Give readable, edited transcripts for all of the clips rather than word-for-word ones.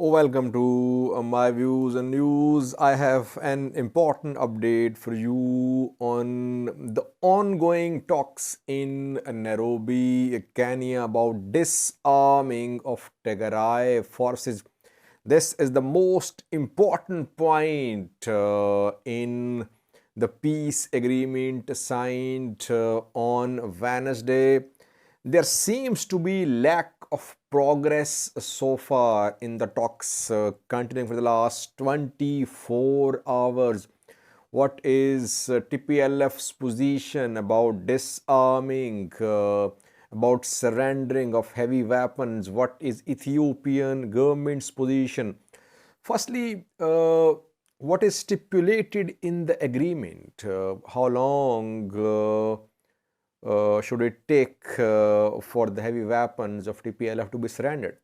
Welcome to my views and news. I have an important update for you on the ongoing talks in Nairobi, Kenya about disarming of Tigray forces. This is the most important point in the peace agreement signed on Wednesday. There seems to be lack of progress so far in the talks continuing for the last 24 hours. What is TPLF's position about disarming, about surrendering of heavy weapons? What is Ethiopian government's position? Firstly, what is stipulated in the agreement? How long should it take for the heavy weapons of TPLF to be surrendered?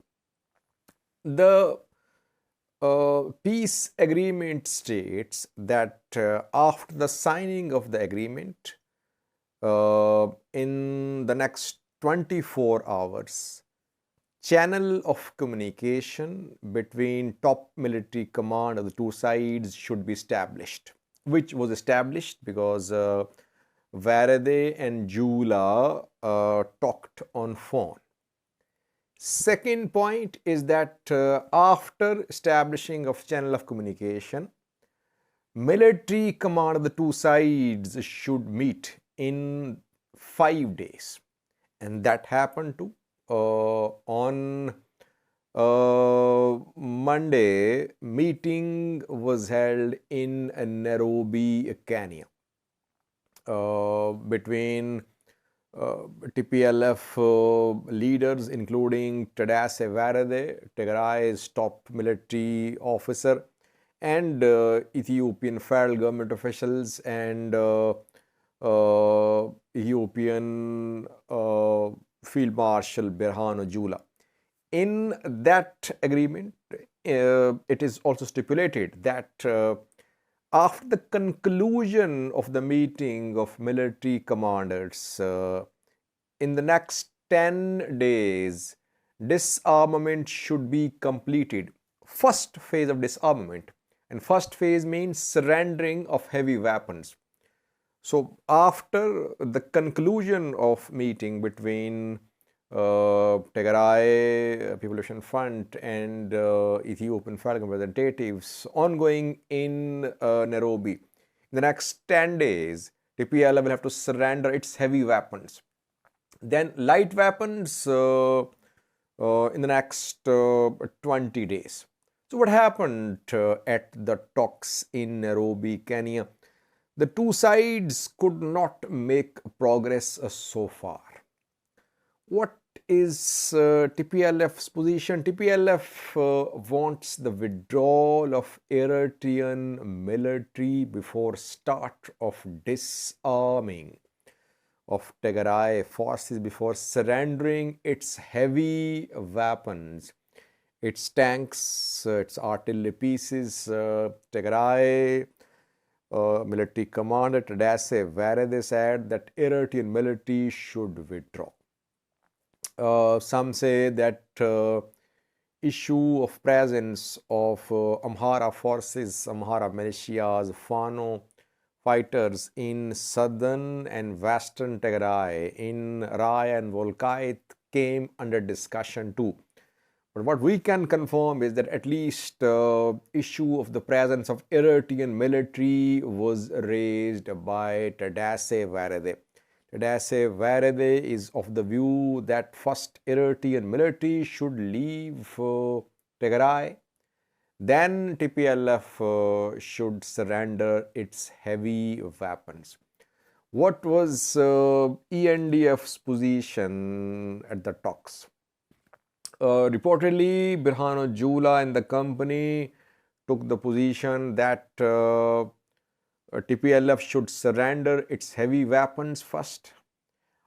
The peace agreement states that after the signing of the agreement, in the next 24 hours, channel of communication between top military command of the two sides should be established, which was established because Varade and Jula talked on phone. Second point is that after establishing of channel of communication, military command of the two sides should meet in 5 days, and that happened to on Monday. Meeting was held in Nairobi, Kenya, between TPLF leaders, including Tadesse Varade, Tigray's top military officer, and Ethiopian federal government officials and Ethiopian Field Marshal Birhanu Jula. In that agreement, it is also stipulated that after the conclusion of the meeting of military commanders, in the next 10 days, disarmament should be completed. First phase of disarmament, and first phase means surrendering of heavy weapons. So after the conclusion of meeting between Tigray People Front and Ethiopian federal representatives ongoing in Nairobi, in the next 10 days, TPLF will have to surrender its heavy weapons. Then light weapons in the next 20 days. So what happened at the talks in Nairobi, Kenya? The two sides could not make progress so far. What is TPLF's position? TPLF wants the withdrawal of Eritrean military before start of disarming of Tigray forces, before surrendering its heavy weapons, its tanks, its artillery pieces. Tigray military commander Tadesse Varade said that Eritrean military should withdraw. Some say that issue of presence of Amhara forces, Amhara militias, Fano fighters in southern and western Tigray, in Raya and Volkait, came under discussion too. But what we can confirm is that at least issue of the presence of Eritrean military was raised by Tadesse Varade. Tadesse Varade is of the view that first Eritrean military should leave Tigray, then TPLF should surrender its heavy weapons. What was ENDF's position at the talks? Reportedly, Birhanu Jula and the company took the position that TPLF should surrender its heavy weapons first.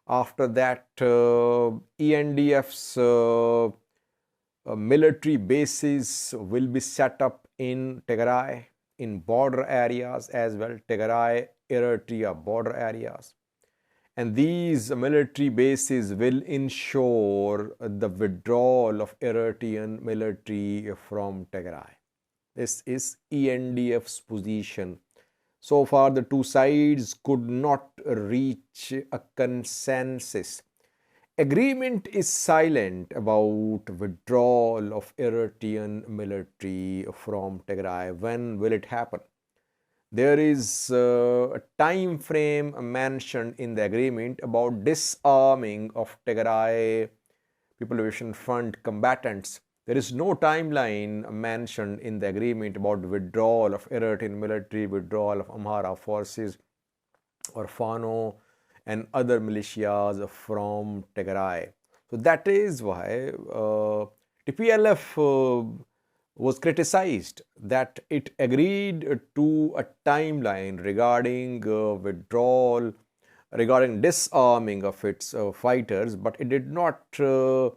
After that, ENDF's military bases will be set up in Tigray, in border areas as well, Tigray, Eritrea border areas. And these military bases will ensure the withdrawal of Eritrean military from Tigray. This is ENDF's position. So far, the two sides could not reach a consensus. Agreement is silent about withdrawal of Eritrean military from Tigray. When will it happen? There is a time frame mentioned in the agreement about disarming of Tigray People Liberation Front combatants. There is no timeline mentioned in the agreement about withdrawal of Eritrean military, withdrawal of Amhara forces or Fano and other militias from Tigray. So that is why TPLF was criticized that it agreed to a timeline regarding withdrawal, regarding disarming of its fighters, but it did not try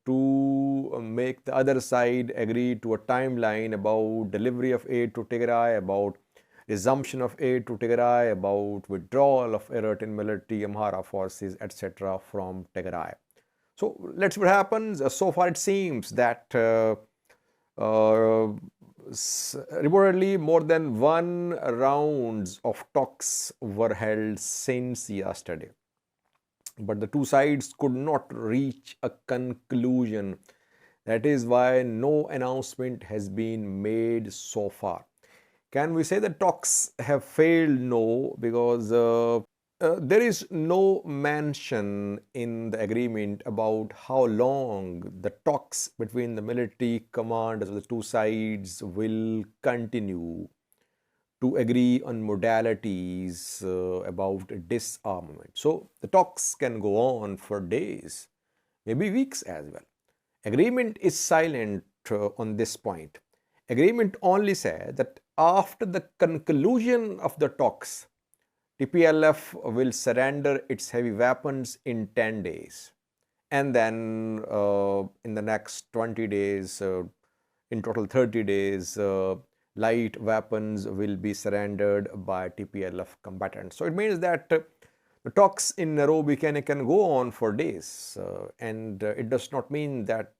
to make the other side agree to a timeline about delivery of aid to Tigray, about resumption of aid to Tigray, about withdrawal of Eritrean military, Amhara forces, etc. from Tigray. So let's see what happens. So far, it seems that reportedly more than one rounds of talks were held since yesterday, but the two sides could not reach a conclusion. That is why no announcement has been made so far. Can we say that talks have failed? No, because there is no mention in the agreement about how long the talks between the military commanders of the two sides will continue to agree on modalities about disarmament. So the talks can go on for days, maybe weeks as well. Agreement is silent on this point. Agreement only says that after the conclusion of the talks, TPLF will surrender its heavy weapons in 10 days. And then in the next 20 days, in total 30 days, light weapons will be surrendered by TPLF combatants. So it means that the talks in Nairobi can go on for days. And it does not mean that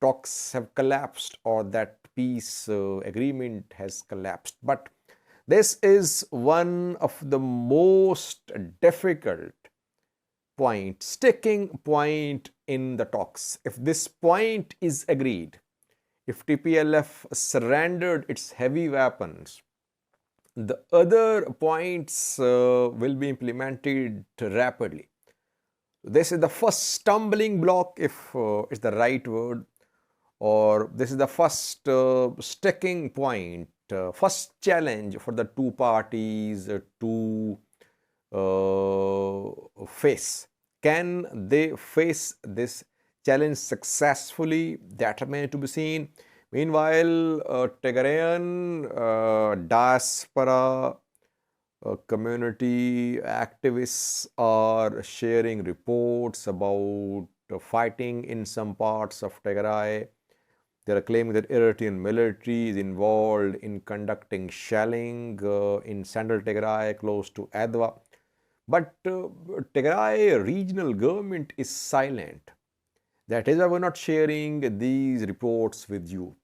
talks have collapsed or that peace agreement has collapsed. But this is one of the most difficult point, sticking point in the talks. If this point is agreed, if TPLF surrendered its heavy weapons, the other points will be implemented rapidly. This is the first stumbling block, if is the right word, or this is the first sticking point, first challenge for the two parties to face. Can they face this challenge successfully? That remains to be seen. Meanwhile, Tigrayan diaspora community activists are sharing reports about fighting in some parts of Tigray. They are claiming that Eritrean military is involved in conducting shelling in central Tigray close to Adwa. But Tigray regional government is silent. That is why we're not sharing these reports with you.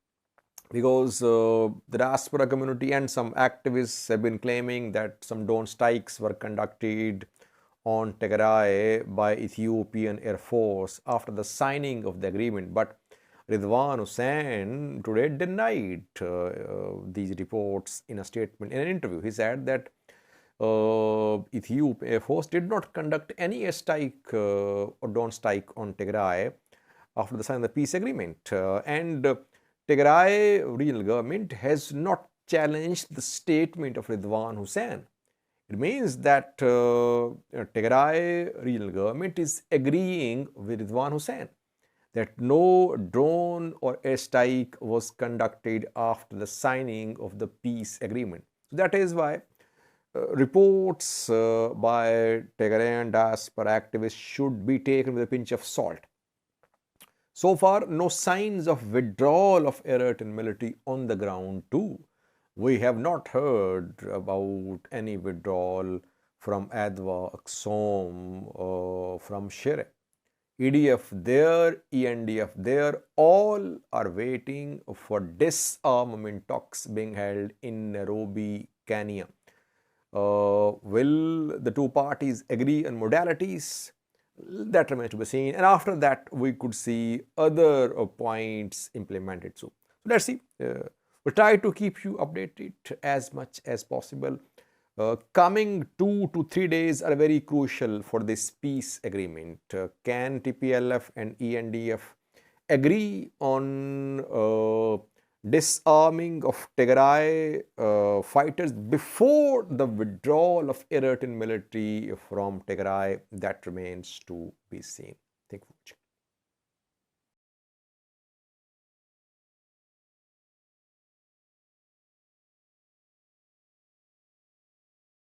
Because the diaspora community and some activists have been claiming that some drone strikes were conducted on Tigray by Ethiopian Air Force after the signing of the agreement. But Ridwan Hussein today denied these reports in a statement, in an interview. He said that Ethiopian Air Force did not conduct any airstrike or drone strike on Tigray after the signing of the peace agreement. And Tigray regional government has not challenged the statement of Ridwan Hussein. It means that Tigray regional government is agreeing with Ridwan Hussein that no drone or airstrike was conducted after the signing of the peace agreement. So that is why reports by Tigrayan diaspora activists should be taken with a pinch of salt. So far, no signs of withdrawal of Eritrean military on the ground too. we have not heard about any withdrawal from Adwa, Axom, from Shire. EDF there, ENDF there, all are waiting for disarmament talks being held in Nairobi, Kenya. Will the two parties agree on modalities? That remains to be seen. And after that, we could see other points implemented. So let's see. We'll try to keep you updated as much as possible. Coming 2 to 3 days are very crucial for this peace agreement. Can TPLF and ENDF agree on disarming of Tigray fighters before the withdrawal of Eritrean military from Tigray? That remains to be seen. Thank you for watching.